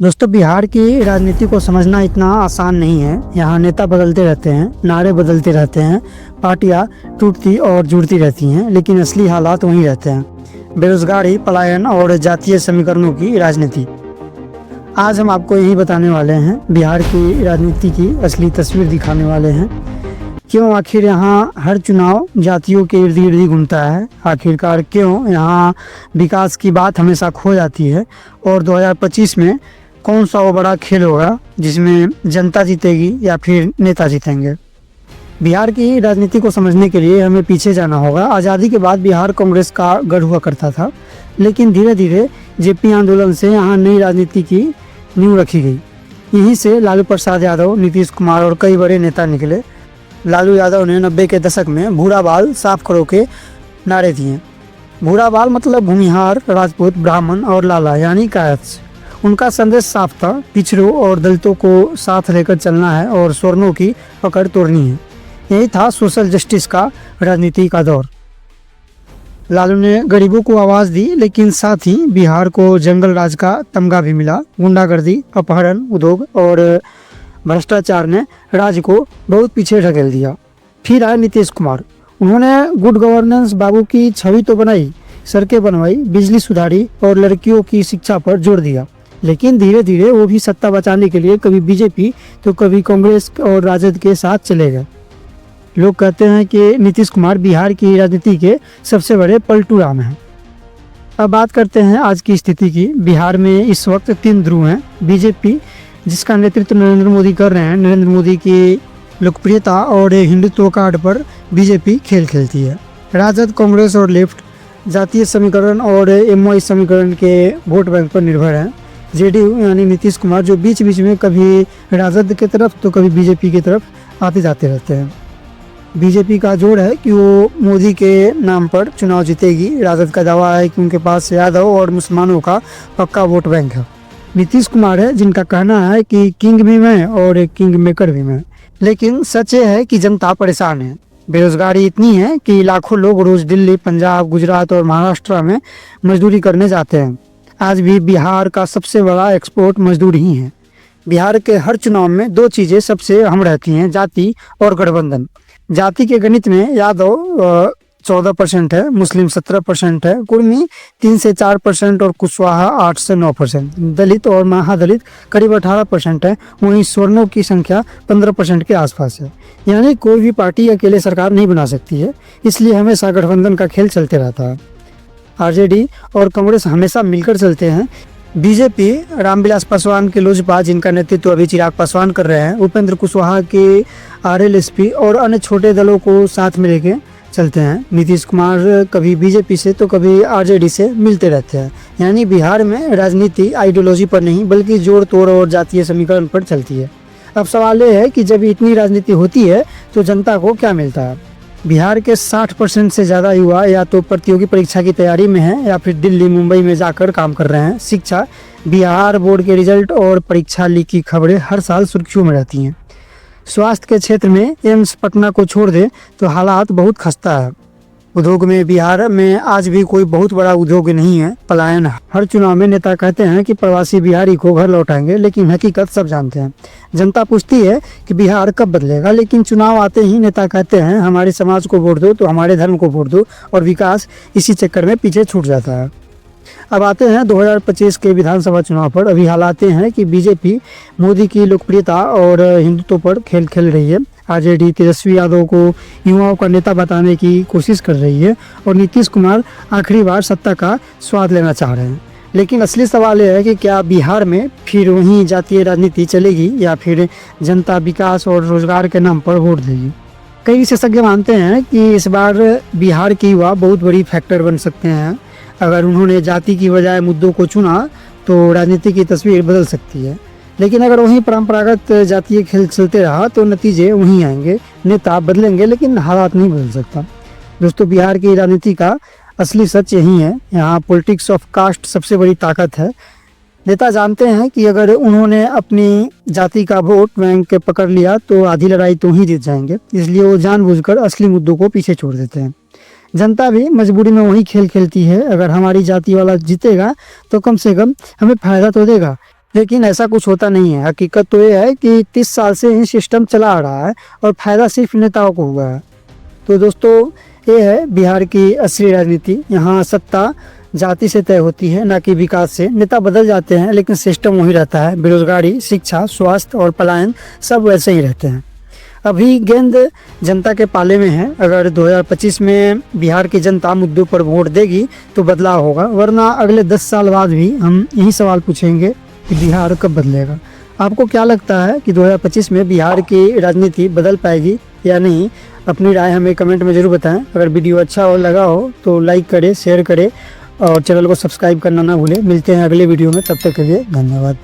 दोस्तों, बिहार की राजनीति को समझना इतना आसान नहीं है। यहाँ नेता बदलते रहते हैं, नारे बदलते रहते हैं, पार्टियाँ टूटती और जुड़ती रहती हैं, लेकिन असली हालात वहीं रहते हैं। बेरोजगारी, पलायन और जातीय समीकरणों की राजनीति। आज हम आपको यही बताने वाले हैं, बिहार की राजनीति की असली तस्वीर दिखाने वाले हैं। क्यों आखिर यहाँ हर चुनाव जातियों के इर्द गिर्द ही घूमता है? आखिरकार क्यों यहाँ विकास की बात हमेशा खो जाती है? और 2025 में कौन सा वो बड़ा खेल होगा जिसमें जनता जीतेगी या फिर नेता जीतेंगे? बिहार की राजनीति को समझने के लिए हमें पीछे जाना होगा। आज़ादी के बाद बिहार कांग्रेस का गढ़ हुआ करता था, लेकिन धीरे धीरे जेपी आंदोलन से यहाँ नई राजनीति की नींव रखी गई। यहीं से लालू प्रसाद यादव, नीतीश कुमार और कई बड़े नेता निकले। लालू यादव ने 90 के दशक में भूरा बाल साफ करो के नारे दिए। भूरा बाल मतलब भूमिहार, राजपूत, ब्राह्मण और लाला यानी कायस्थ। उनका संदेश साफ था, पिछड़ों और दलितों को साथ लेकर चलना है और स्वर्णों की पकड़ तोड़नी है। यही था सोशल जस्टिस का राजनीति का दौर। लालू ने गरीबों को आवाज़ दी, लेकिन साथ ही बिहार को जंगल राज का तमगा भी मिला। गुंडागर्दी, अपहरण, उद्योग और भ्रष्टाचार ने राज्य को बहुत पीछे ढकेल दिया। फिर आए नीतीश कुमार। उन्होंने गुड गवर्नेंस बाबू की छवि तो बनाई, सड़कें बनवाई, बिजली सुधारी और लड़कियों की शिक्षा पर जोर दिया। लेकिन धीरे धीरे वो भी सत्ता बचाने के लिए कभी बीजेपी तो कभी कांग्रेस और राजद के साथ चले गए। लोग कहते हैं कि नीतीश कुमार बिहार की राजनीति के सबसे बड़े पलटू राम हैं। अब बात करते हैं आज की स्थिति की। बिहार में इस वक्त 3 ध्रुव हैं। बीजेपी, जिसका नेतृत्व नरेंद्र मोदी कर रहे हैं, नरेंद्र मोदी की लोकप्रियता और हिंदुत्व कार्ड पर बीजेपी खेल खेलती है। राजद, कांग्रेस और लेफ्ट जातीय समीकरण और एमवाई समीकरण के वोट बैंक पर निर्भर है। जेडीयू यानी नीतीश कुमार, जो बीच बीच में कभी राजद की तरफ तो कभी बीजेपी की तरफ आते जाते रहते हैं। बीजेपी का जोर है कि वो मोदी के नाम पर चुनाव जीतेगी। राजद का दावा है कि उनके पास यादव और मुसलमानों का पक्का वोट बैंक है। नीतीश कुमार है जिनका कहना है कि किंग भी मैं और किंग मेकर भी मैं। लेकिन सच ये है कि जनता परेशान है। बेरोजगारी इतनी है कि लाखों लोग रोज दिल्ली, पंजाब, गुजरात और महाराष्ट्र में मजदूरी करने जाते हैं। आज भी बिहार का सबसे बड़ा एक्सपोर्ट मजदूर ही है। बिहार के हर चुनाव में 2 चीज़ें सबसे अहम रहती हैं, जाति और गठबंधन। जाति के गणित में यादव 14% है, मुस्लिम 17% है, कुर्मी 3 से 4% और कुशवाहा 8 से 9%। दलित और महादलित करीब 18% है। वहीं स्वर्णों की संख्या 15% के आसपास है। यानी कोई भी पार्टी अकेले सरकार नहीं बना सकती है, इसलिए हमेशा गठबंधन का खेल चलते रहता है। आरजेडी और कांग्रेस हमेशा मिलकर चलते हैं। बीजेपी, रामविलास पासवान के लोजपा, जिनका नेतृत्व अभी चिराग पासवान कर रहे हैं, उपेंद्र कुशवाहा के आरएलएसपी और अन्य छोटे दलों को साथ में लेके चलते हैं। नीतीश कुमार कभी बीजेपी से तो कभी आरजेडी से मिलते रहते हैं। यानी बिहार में राजनीति आइडियोलॉजी पर नहीं बल्कि जोड़ तोड़ और जातीय समीकरण पर चलती है। अब सवाल ये है कि जब इतनी राजनीति होती है तो जनता को क्या मिलता है? बिहार के 60% से ज़्यादा युवा या तो प्रतियोगी परीक्षा की तैयारी में हैं या फिर दिल्ली, मुंबई में जाकर काम कर रहे हैं। शिक्षा, बिहार बोर्ड के रिजल्ट और परीक्षा लीक की खबरें हर साल सुर्खियों में रहती हैं। स्वास्थ्य के क्षेत्र में एम्स पटना को छोड़ दें तो हालात बहुत खस्ता है। उद्योग में बिहार में आज भी कोई बहुत बड़ा उद्योग नहीं है। पलायन, हर चुनाव में नेता कहते हैं कि प्रवासी बिहारी को घर लौटाएंगे, लेकिन हकीकत सब जानते हैं। जनता पूछती है कि बिहार कब बदलेगा, लेकिन चुनाव आते ही नेता कहते हैं हमारे समाज को वोट दो तो हमारे धर्म को वोट दो, और विकास इसी चक्कर में पीछे छूट जाता है। अब आते हैं 2025 के विधानसभा चुनाव पर। अभी हालात हैं कि बीजेपी मोदी की लोकप्रियता और हिंदुत्व पर खेल खेल रही है। आरजेडी तेजस्वी यादव को युवाओं का नेता बताने की कोशिश कर रही है और नीतीश कुमार आखिरी बार सत्ता का स्वाद लेना चाह रहे हैं। लेकिन असली सवाल यह है कि क्या बिहार में फिर वही जातीय राजनीति चलेगी या फिर जनता विकास और रोजगार के नाम पर वोट देगी? कई विशेषज्ञ मानते हैं कि इस बार बिहार के युवा बहुत बड़ी फैक्टर बन सकते हैं। अगर उन्होंने जाति की बजाय मुद्दों को चुना तो राजनीति की तस्वीर बदल सकती है। लेकिन अगर वहीं परंपरागत जातीय खेल चलते रहा तो नतीजे वहीं आएंगे। नेता बदलेंगे लेकिन हालात नहीं बदल सकता। दोस्तों, बिहार की राजनीति का असली सच यही है। यहाँ पॉलिटिक्स ऑफ कास्ट सबसे बड़ी ताकत है। नेता जानते हैं कि अगर उन्होंने अपनी जाति का वोट बैंक पकड़ लिया तो आधी लड़ाई तो ही जीत जाएंगे, इसलिए वो जानबूझकर असली मुद्दों को पीछे छोड़ देते हैं। जनता भी मजबूरी में वही खेल खेलती है। अगर हमारी जाति वाला जीतेगा तो कम से कम हमें फायदा तो देगा, लेकिन ऐसा कुछ होता नहीं है। हकीकत तो ये है कि 30 साल से ये सिस्टम चला आ रहा है और फायदा सिर्फ नेताओं को हुआ है। तो दोस्तों, ये है बिहार की असली राजनीति। यहाँ सत्ता जाति से तय होती है, ना कि विकास से। नेता बदल जाते हैं लेकिन सिस्टम वही रहता है। बेरोजगारी, शिक्षा, स्वास्थ्य और पलायन सब वैसे ही रहते हैं। अभी गेंद जनता के पाले में है। अगर 2025 में बिहार की जनता मुद्दों पर वोट देगी तो बदलाव होगा, वरना अगले 10 साल बाद भी हम यही सवाल पूछेंगे कि बिहार कब बदलेगा। आपको क्या लगता है कि 2025 में बिहार की राजनीति बदल पाएगी या नहीं? अपनी राय हमें कमेंट में ज़रूर बताएं। अगर वीडियो अच्छा हो लगा हो तो लाइक करें, शेयर करें और चैनल को सब्सक्राइब करना ना भूलें। मिलते हैं अगले वीडियो में, तब तक के लिए धन्यवाद।